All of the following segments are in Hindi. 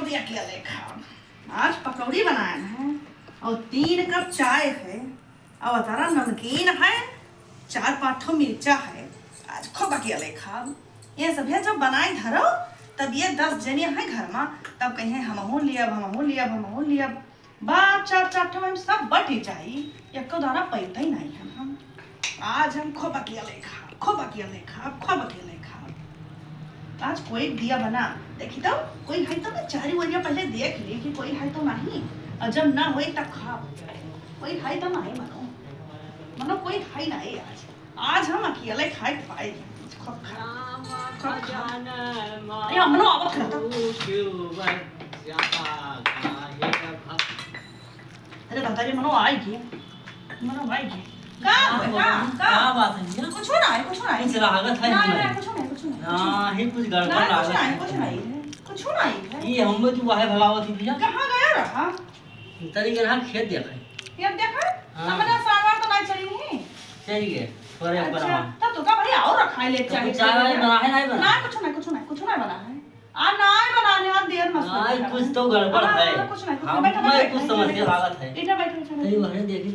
भी अकेले खाओ। आज पकौड़ी बनाए हैं और 3 कप चाय है और तारा नमकीन है, 4-5 ठो मिर्चा है। आज खूब अकेले खाओ। ये सब है जब बनाए धरो तब ये 10 जने हैं घर में, तब कहें हमहू लियब बाप 4 ठो में सब बट ही जाई, एको दाना पैदा ही नहीं है। हम आज हम खूब अकेले खाओ। आज कोई दिया बना देखी तो कोई है तो मैं 4 वरिया पहले देख ली कि कोई है तो नहीं, और जब ना होई तब खाओ। कोई है तो नहीं मनो कोई है नहीं। आज हम अकेले खाए पाए मनो अब खाता। अरे दादा जी मनो आएगी का बात है? कुछ ना है कुछ लागत है ना कुछ हां ही कुछ गड़बड़ लागत है। कुछ नहीं ये हम जो वाहे भगावत भैया कहां गया रहा तरी के हां खेत देखे ये देखा हमने सानवार तो नहीं चली नहीं चली गए थोड़े ऊपर अच्छा तब तो का भाई और रखा ले चाहिए चाय बना है नहीं बना कुछ नहीं बना है आ नहीं बनाने और देर मत आई कुछ तो गड़बड़ है कुछ नहीं बैठो मैं कुछ समझ लागत है इधर बैठो तरी वहां देखी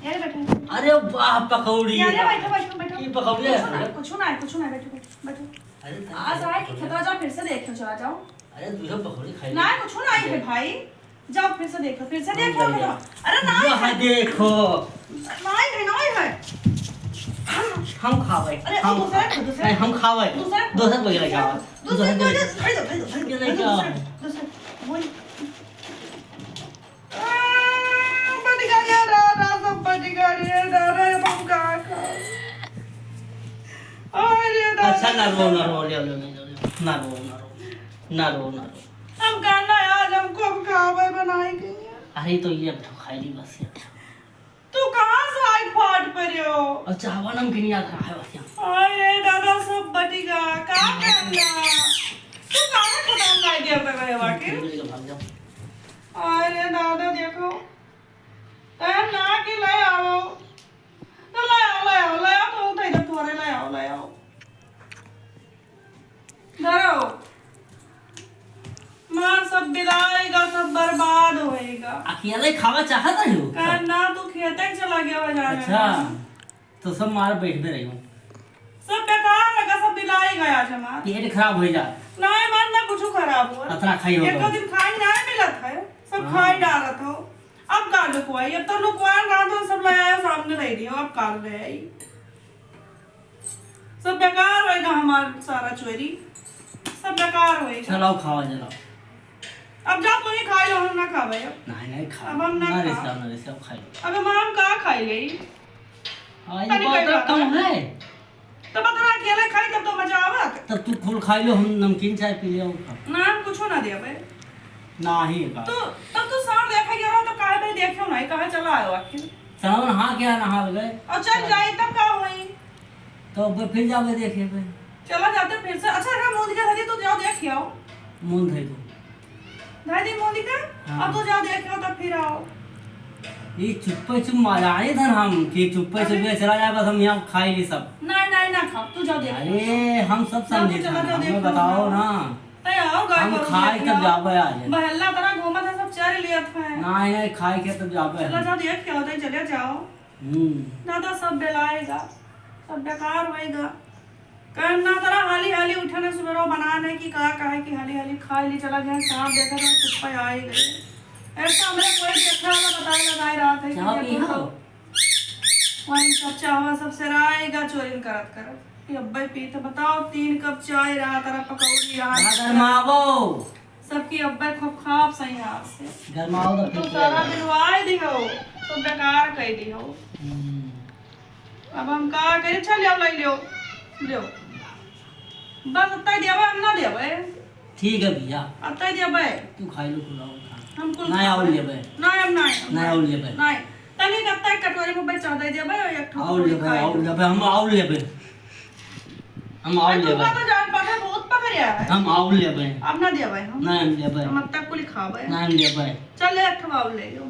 यार बैठो अरे वाह पकौड़ी यार बैठो ये पकौड़ी है कुछ नहीं बैठो अरे आज आए कि खेतवा जाओ फिर से देखो चला जाओ। अरे दूसरा पकौड़ी खाई ना कुछ नहीं है भाई, जाओ फिर से देखो अरे ना यहां देखो नहीं है हम खावे अरे हम दूसरा नहीं हम खावे दूसरा बगैर खावे दूसरा ये नहीं क्या वही बढ़िया सब बढ़िया हम का अच्छा ना रो हम गाना आज हमको खावे बनाएंगे। अरे तो ये खाई ली बस तू कहां से आई फाट पर हो? अच्छा हवा नम के नहीं आता है बस यहां अरे दादा सब बटेगा का करना तू कहां खत्म कर दिया पे वाके। अरे दादा देखो तैन ना के ले आओ तो ले आओ तो उठे तो थोड़े ले आओ धरो मार सब बिलाएगा सब बर्बाद होएगा। अकेले खावा चाहता है करना तू खेते चला गया बाजार में। अच्छा तो सब मार बैठते रही हूं सब बेकार लगा सब बिलाई गया जमा पेट खराब हो जा नहीं मन ना कुछ खराब हुआ अतरा खाई हो एक दिन खाई नहीं मिलत है सब खाई डालत हो। अब का लुकवाई अब तो लुकवान रहा तो सब लाया सामने रह रही हो अब काल रहे आई सब बेकार होएगा हमारा सारा चोरी सब बेकार होएगा। चलो खावा जरा अब जा तू ही खाई लो हम ना खावे अब नहीं खा अब हम ना ना रिश्ता खाई अब हम का खाई गई आज बात कम है तब तो अकेले खाई तब तो मजा आवत तब तू फूल खाई लो हम नमकीन चाय पी लियो ना कुछ ना दे बे नहीं का तो तब तो सार देखा गया तो काहे भाई देखियो नहीं कहां चला आयो आखिर सावन हां क्या नहा गए और चल जाए तब का होई तो फिर जावे देखे पे चला जाते फिर से। अच्छा का मोदी का तो जाओ देखियो मुंह धइ दो दादी मोदी का अब तो जाओ देखियो तब फिर आओ। ये चुप्पे चुप माराए धन हम कि चुप्पे चुप्पे चला जाए बस हम यहाँ खाई ली सब नहीं ना खाओ तू जाओ देखियो। अरे हम सब समझे हमें बताओ ना आओ गाय हम खाए तब जावे आज बहल्ला तरह घूमा था सब चर लिया था नहीं खाए के तब जावे चला जाओ देखियो तो चले जाओ दादा सब बेलाएगा सब बेकार होएगा करना तरह हाली उठने सुबह बनाने की कहा कि हाली खा ली चला गया सांप देखा तो चुप्पा आए गए ऐसा हमने कोई देखा वाला पता लगाए रहा था कि वही सब चावा सब सराएगा चोरी करत अब्बे पी तो बताओ 3 कप चाय रहा तरह पकौड़ी रहा गरमावो सबकी अब्बे खूब खाब सही हाथ से गरमाओ तो सारा दिलवाए दियो तो बेकार कह दियो। अब हम का करे चल ले लियो बस अत्ता देवे हम ना देवे ठीक है भैया अत्ता देवे तू खाई लो खुलाओ हम कुल नहीं और लेबे नहीं हम नहीं और लेबे नहीं तनी कत्ता कटोरी में बेचा दे देवे और एक ठो और लेबे हम और लेबे तो जान पाता बहुत पकड़िया है हम और लेबे अब ना देवे हम नहीं लेबे हम अत्ता कुल खावे नहीं लेबे चल एक ठो और ले लो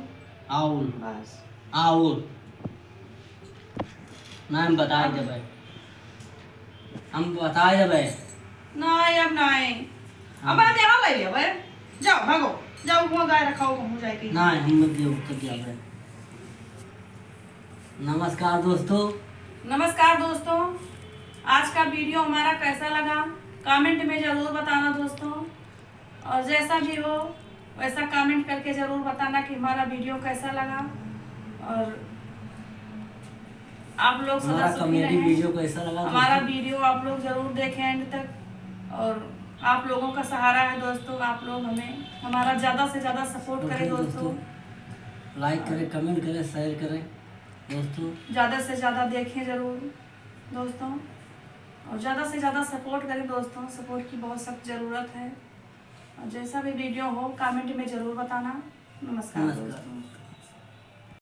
और बस और नाम बता देबे हम बता देबे नहीं अब नहीं अब मैं यहाँ ले लिया भाई, जाओ भागो, जाओ वहाँ गाय रखाओ हो जाएगी। ना हम मत दियो तो क्या है। नमस्कार दोस्तों। नमस्कार दोस्तों, आज का वीडियो हमारा कैसा लगा कमेंट में ज़रूर बताना दोस्तों, और जैसा भी हो वैसा कमेंट करके ज़रूर बताना कि हमारा वीडियो कैसा लगा, और आप लोग हमारा सदा सुखी कॉमेडी रहें। वीडियो कैसा लगा हमारा दोस्तों? वीडियो आप लोग ज़रूर देखें एंड तक, और आप लोगों का सहारा है दोस्तों, आप लोग हमें हमारा ज़्यादा से ज़्यादा सपोर्ट करें दोस्तों। लाइक करें, कमेंट करें, शेयर करें दोस्तों। ज़्यादा से ज़्यादा देखें ज़रूर दोस्तों, और ज़्यादा से ज़्यादा सपोर्ट करें दोस्तों। सपोर्ट की बहुत सख्त ज़रूरत है, और जैसा भी वीडियो हो कमेंट में ज़रूर बताना। नमस्कार नमस्कार। दोस्तों।